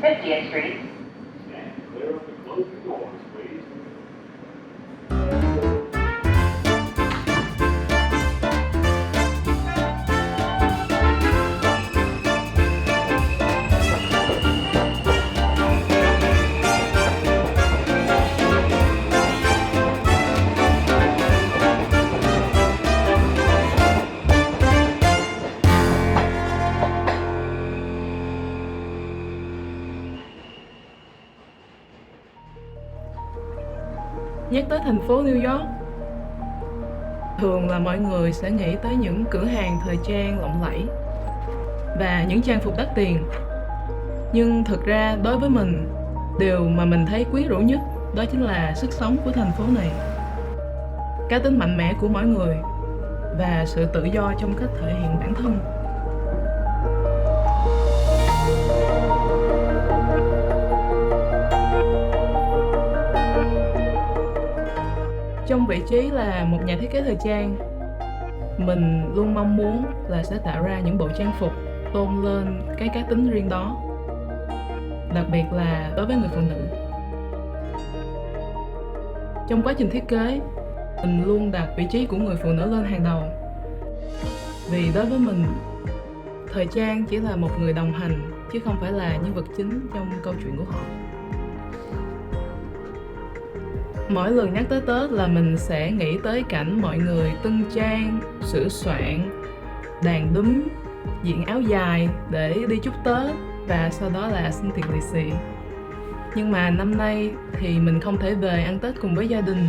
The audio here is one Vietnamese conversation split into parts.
50th Street. Stand clear of the closing doors, please. Nhắc tới thành phố New York, thường là mọi người sẽ nghĩ tới những cửa hàng thời trang lộng lẫy và những trang phục đắt tiền. Nhưng thực ra đối với mình, điều mà mình thấy quyến rũ nhất đó chính là sức sống của thành phố này, cá tính mạnh mẽ của mỗi người và sự tự do trong cách thể hiện bản thân. Trong vị trí là một nhà thiết kế thời trang, mình luôn mong muốn là sẽ tạo ra những bộ trang phục tôn lên cái cá tính riêng đó, đặc biệt là đối với người phụ nữ. Trong quá trình thiết kế, mình luôn đặt vị trí của người phụ nữ lên hàng đầu. Vì đối với mình, thời trang chỉ là một người đồng hành, chứ không phải là nhân vật chính trong câu chuyện của họ. Mỗi lần nhắc tới Tết là mình sẽ nghĩ tới cảnh mọi người tân trang, sửa soạn, đàn đúm, diện áo dài để đi chúc Tết và sau đó là xin tiền lì xì. Nhưng mà năm nay thì mình không thể về ăn Tết cùng với gia đình,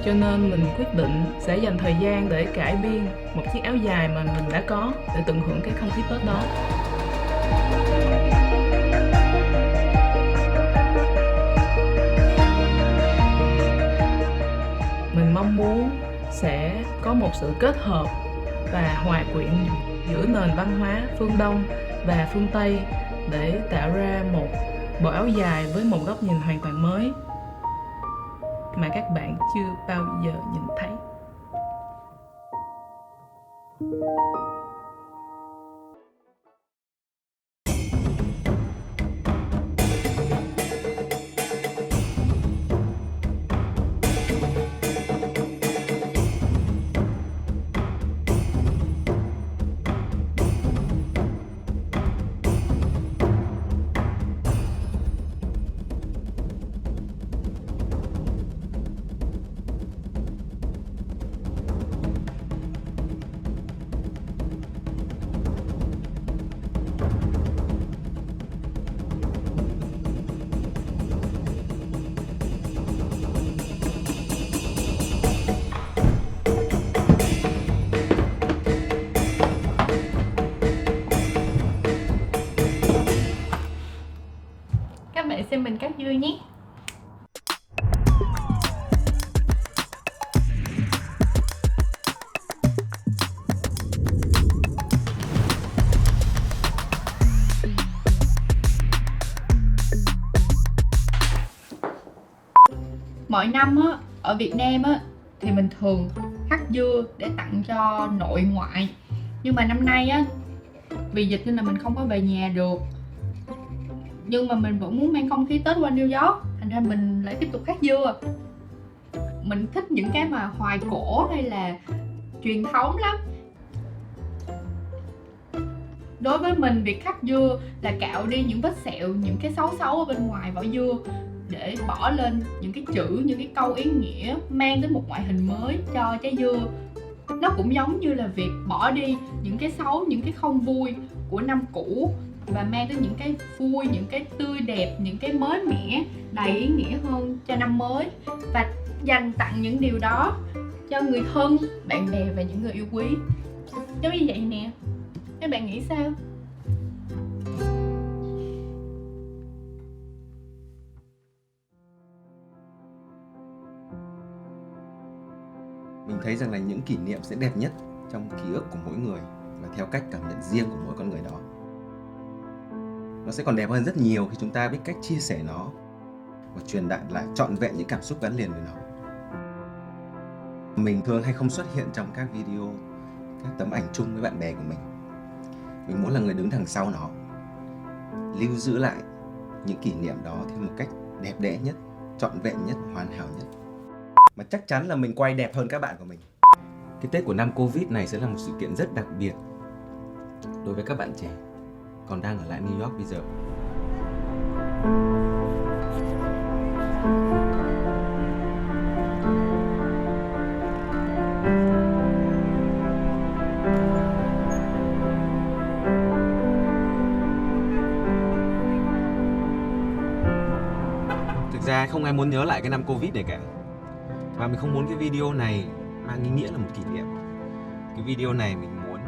cho nên mình quyết định sẽ dành thời gian để cải biên một chiếc áo dài mà mình đã có để tận hưởng cái không khí Tết đó. Mình mong muốn sẽ có một sự kết hợp và hòa quyện giữa nền văn hóa phương Đông và phương Tây để tạo ra một bộ áo dài với một góc nhìn hoàn toàn mới mà các bạn chưa bao giờ nhìn thấy. Các bạn xem mình cắt dưa nhé. Mỗi năm á, ở Việt Nam á, thì mình thường cắt dưa để tặng cho nội ngoại. Nhưng mà năm nay á, vì dịch nên là mình không có về nhà được. Nhưng mà mình vẫn muốn mang không khí Tết qua New York, thành ra mình lại tiếp tục cắt dưa. Mình thích những cái mà hoài cổ hay là truyền thống lắm. Đối với mình, việc cắt dưa là cạo đi những vết sẹo, những cái xấu xấu ở bên ngoài vỏ dưa để bỏ lên những cái chữ, những cái câu ý nghĩa, mang tới một ngoại hình mới cho trái dưa. Nó cũng giống như là việc bỏ đi những cái xấu, những cái không vui của năm cũ và mang tới những cái vui, những cái tươi đẹp, những cái mới mẻ, đầy ý nghĩa hơn cho năm mới, và dành tặng những điều đó cho người thân, bạn bè và những người yêu quý. Giống như vậy nè, các bạn nghĩ sao? Mình thấy rằng là những kỷ niệm sẽ đẹp nhất trong ký ức của mỗi người và theo cách cảm nhận riêng của mỗi con người đó. Nó sẽ còn đẹp hơn rất nhiều khi chúng ta biết cách chia sẻ nó và truyền đạt lại trọn vẹn những cảm xúc gắn liền với nó. Mình thường hay không xuất hiện trong các video, các tấm ảnh chung với bạn bè của mình. Mình muốn là người đứng đằng sau nó, lưu giữ lại những kỷ niệm đó theo một cách đẹp đẽ nhất, trọn vẹn nhất, hoàn hảo nhất. Mà chắc chắn là mình quay đẹp hơn các bạn của mình. Cái Tết của năm Covid này sẽ là một sự kiện rất đặc biệt đối với các bạn trẻ còn đang ở lại New York bây giờ. Thực ra không ai muốn nhớ lại cái năm Covid này cả. Và mình không muốn cái video này mang ý nghĩa là một kỷ niệm. Cái video này mình muốn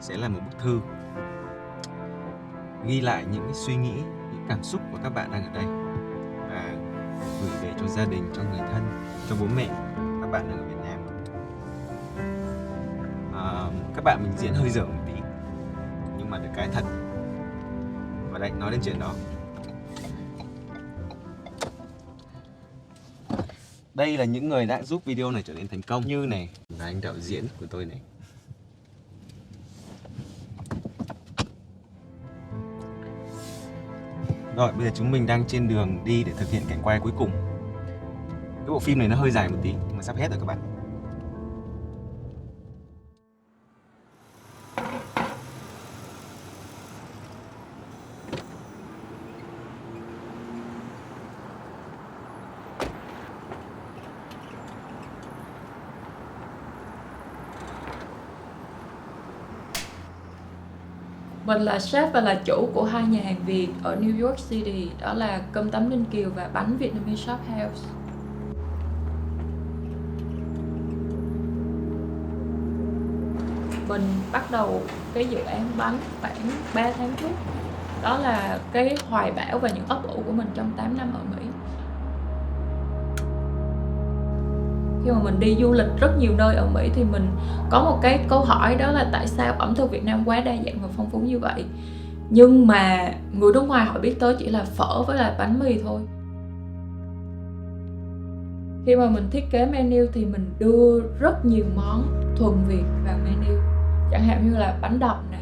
sẽ là một bức thư ghi lại những cái suy nghĩ, những cảm xúc của các bạn đang ở đây và gửi về cho gia đình, cho người thân, cho bố mẹ các bạn đang ở Việt Nam. Các bạn mình diễn hơi dở một tí nhưng mà được cái thật. Và đây, nói đến chuyện đó, đây là những người đã giúp video này trở nên thành công. Như này là anh đạo diễn của tôi này. Rồi bây giờ chúng mình đang trên đường đi để thực hiện cảnh quay cuối cùng. Cái bộ phim này nó hơi dài một tí nhưng mà sắp hết rồi các bạn. Mình là sếp và là chủ của hai nhà hàng Việt ở New York City, đó là cơm tấm Ninh Kiều và bánh Vietnamese Shop House. Mình bắt đầu cái dự án bánh khoảng 3 tháng trước. Đó là cái hoài bão và những ấp ủ của mình trong 8 năm ở Mỹ. Khi mà mình đi du lịch rất nhiều nơi ở Mỹ thì mình có một cái câu hỏi, đó là tại sao ẩm thực Việt Nam quá đa dạng và phong phú như vậy, nhưng mà người nước ngoài họ biết tới chỉ là phở với lại bánh mì thôi. Khi mà mình thiết kế menu thì mình đưa rất nhiều món thuần Việt vào menu, chẳng hạn như là bánh đập nè,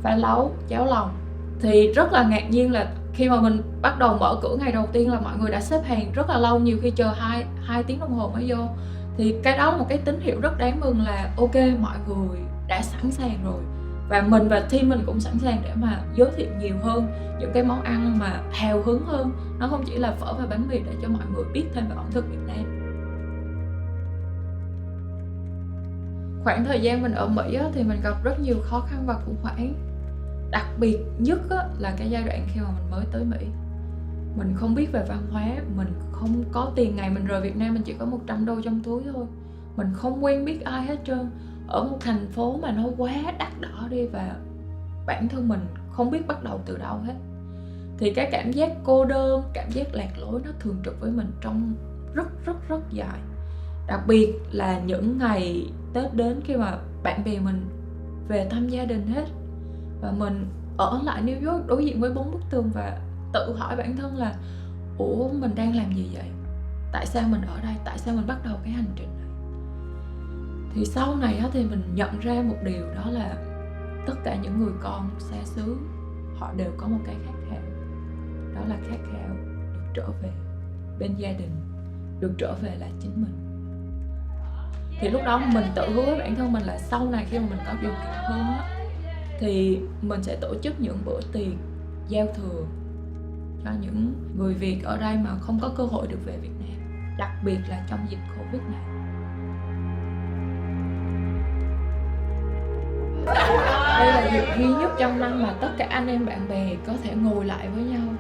phá lấu, cháo lòng. Thì rất là ngạc nhiên là khi mà mình bắt đầu mở cửa ngày đầu tiên là mọi người đã xếp hàng rất là lâu, nhiều khi chờ 2 tiếng đồng hồ mới vô. Thì cái đó là một cái tín hiệu rất đáng mừng là ok, mọi người đã sẵn sàng rồi. Và mình và team mình cũng sẵn sàng để mà giới thiệu nhiều hơn những cái món ăn mà hào hứng hơn. Nó không chỉ là phở và bánh mì, để cho mọi người biết thêm về ẩm thực Việt Nam. Khoảng thời gian mình ở Mỹ á, thì mình gặp rất nhiều khó khăn và khủng hoảng. Đặc biệt nhất á, là cái giai đoạn khi mà mình mới tới Mỹ. Mình không biết về văn hóa, mình không có tiền. Ngày mình rời Việt Nam mình chỉ có 100 đô trong túi thôi. Mình không quen biết ai hết trơn. Ở một thành phố mà nó quá đắt đỏ đi, và bản thân mình không biết bắt đầu từ đâu hết. Thì cái cảm giác cô đơn, cảm giác lạc lối nó thường trực với mình trong rất dài. Đặc biệt là những ngày Tết đến, khi mà bạn bè mình về thăm gia đình hết và mình ở lại New York đối diện với 4 bức tường và tự hỏi bản thân là ủa, mình đang làm gì vậy? Tại sao mình ở đây? Tại sao mình bắt đầu cái hành trình này? Thì sau này thì mình nhận ra một điều, đó là tất cả những người con xa xứ họ đều có một cái khát khao. Đó là khát khao được trở về bên gia đình, được trở về là chính mình. Thì lúc đó mình tự hứa với bản thân mình là sau này khi mà mình có điều kiện hơn á, thì mình sẽ tổ chức những bữa tiệc giao thừa cho những người Việt ở đây mà không có cơ hội được về Việt Nam, đặc biệt là trong dịch Covid này. Đây là dịp duy nhất trong năm mà tất cả anh em bạn bè có thể ngồi lại với nhau,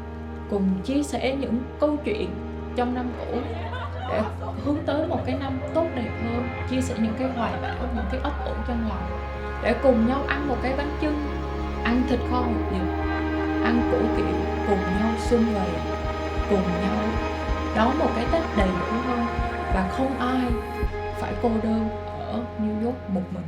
cùng chia sẻ những câu chuyện trong năm cũ để hướng tới một cái năm tốt đẹp hơn, chia sẻ những cái hoài bão, những cái ấp ủ trong lòng, để cùng nhau ăn một cái bánh chưng, ăn thịt kho hột vịt, ăn củ kiệu, cùng nhau xuân về, cùng nhau đón một cái Tết đầy đủ hơn, và không ai phải cô đơn ở New York một mình.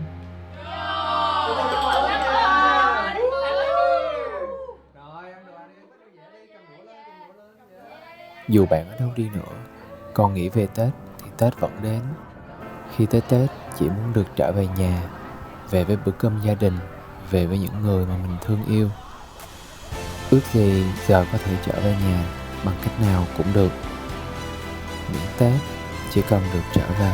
Dù bạn ở đâu đi nữa, con nghĩ về Tết thì Tết vẫn đến. Khi tới Tết chỉ muốn được trở về nhà, về với bữa cơm gia đình, về với những người mà mình thương yêu. Ước gì giờ có thể trở về nhà bằng cách nào cũng được, miễn Tết chỉ cần được trở về.